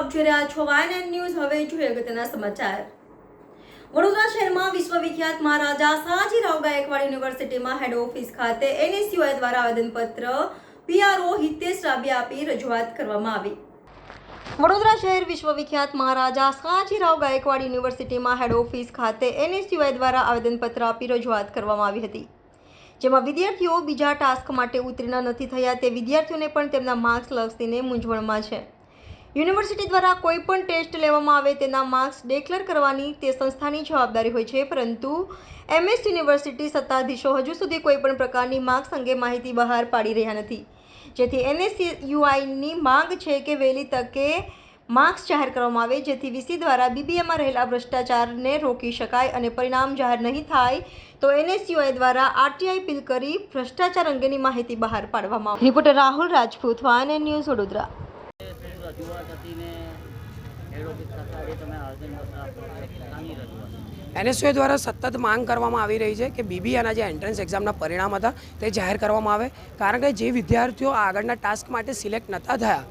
આપ જોઈ રહ્યા છો YNN ન્યૂઝ। હવે જોઈએ અગત્યના સમાચાર। વડોદરા શહેરમાં વિશ્વવિખ્યાત મહારાજા સયાજીરાવ ગાયકવાડ યુનિવર્સિટીમાં હેડ ઓફિસ ખાતે NSUI દ્વારા આવેદનપત્ર PRO હિતેશ રાબિયા આપી રજૂઆત કરવામાં આવી। વડોદરા શહેર વિશ્વવિખ્યાત મહારાજા સયાજીરાવ ગાયકવાડ યુનિવર્સિટીમાં હેડ ઓફિસ ખાતે NSUI દ્વારા આવેદનપત્ર આપી રજૂઆત કરવામાં આવી હતી, જેમાં વિદ્યાર્થીઓ બીજા ટાસ્ક માટે ઉત્તીર્ણ નથી થયા તે વિદ્યાર્થીઓને પણ તેમના માર્ક્સ લક્ષીને મૂંઝવણમાં છે। યુનિવર્સિટી દ્વારા કોઈ પણ ટેસ્ટ લેવામાં આવે તેના માર્ક્સ ડિક્લેર કરવાની તે સંસ્થાની જવાબદારી હોય છે, પરંતુ MS યુનિવર્સિટી સત્તાધીશો હજુ સુધી કોઈ પણ પ્રકારની માર્ક્સ અંગે માહિતી બહાર પાડી રહ્યા નથી, જેથી NSUIની માંગ છે કે વહેલી તકે માર્ક્સ જાહેર કરવામાં આવે, જેથી VC દ્વારા BBAમાં રહેલા ભ્રષ્ટાચારને રોકી શકાય અને પરિણામ જાહેર નહીં થાય તો NSUI દ્વારા RTI અપીલ કરી ભ્રષ્ટાચાર અંગેની માહિતી બહાર પાડવામાં આવે। Reporter Rahul Rajput, YNN news, Vadodara. NSUI દ્વારા સતત માંગ કરવામાં આવી રહી છે કે BBAના જે એન્ટ્રન્સ એક્ઝામના પરિણામ હતા તે જાહેર કરવામાં આવે, કારણ કે જે વિદ્યાર્થીઓ આગળના ટાસ્ક માટે સિલેક્ટ નહોતા થયા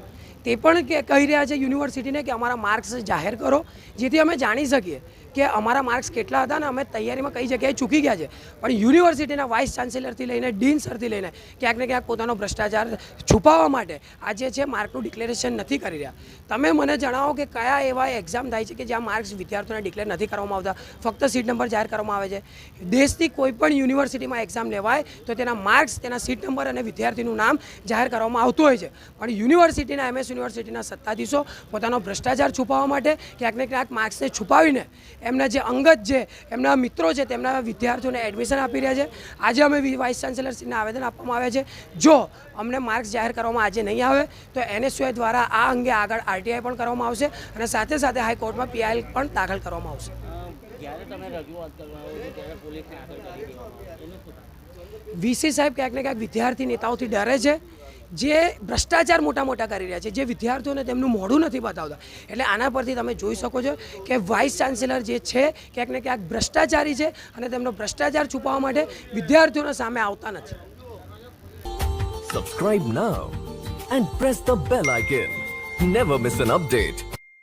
તે પણ કહી રહ્યા છે યુનિવર્સિટીને કે અમારા માર્ક્સ જાહેર કરો, જેથી અમે જાણી શકીએ કે અમારા માર્ક્સ કેટલા હતા અને અમે તૈયારીમાં કઈ જગ્યાએ ચૂકી ગયા છે। પણ યુનિવર્સિટીના વાઇસ ચાન્સેલરથી લઈને ડીન સરથી લઈને ક્યાંક ને ક્યાંક પોતાનો ભ્રષ્ટાચાર છુપાવવા માટે આજે છે માર્કનું ડિક્લેરેશન નથી કરી રહ્યા। તમે મને જણાવો કે કયા એવા એક્ઝામ થાય છે કે જ્યાં માર્ક્સ વિદ્યાર્થીઓને ડિક્લેર નથી કરવામાં આવતા, ફક્ત સીટ નંબર જાહેર કરવામાં આવે છે। દેશની કોઈ પણ યુનિવર્સિટીમાં એક્ઝામ લેવાય તો તેના માર્ક્સ, તેના સીટ નંબર અને વિદ્યાર્થીનું નામ જાહેર કરવામાં આવતું હોય છે, પણ યુનિવર્સિટીના MS યુનિવર્સિટીના સત્તાધીશો પોતાનો ભ્રષ્ટાચાર છુપાવવા માટે ક્યાંક ને ક્યાંક માર્ક્સને છુપાવીને એમના જે અંગત જે એમના મિત્રો છે તેમના વિદ્યાર્થીઓને એડમિશન આપી રહ્યા છે। આજે અમે વાઇસ ચાન્સેલરશ્રીને આવેદન આપવામાં આવ્યા છે, જો અમને માર્ક્સ જાહેર કરવામાં આજે નહીં આવે તો NSUI દ્વારા આ અંગે આગળ RTI પણ કરવામાં આવશે અને સાથે સાથે હાઈકોર્ટમાં PIL પણ દાખલ કરવામાં આવશે। VC સાહેબ ક્યાંક ને ક્યાંક વિદ્યાર્થી નેતાઓથી ડરે છે, જે ભ્રષ્ટાચાર મોટા કરી રહ્યા છે, જે વિદ્યાર્થીઓને તેમનું મોઢું નથી બતાવતા। એટલે આના પરથી તમે જોઈ શકો છો કે વાઇસ ચાન્સેલર જે છે ક્યાંક ને ક્યાંક ભ્રષ્ટાચારી છે અને તેમનો ભ્રષ્ટાચાર છુપાવવા માટે વિદ્યાર્થીઓના સામે આવતા નથી। Subscribe now and press the bell icon. Never miss an update.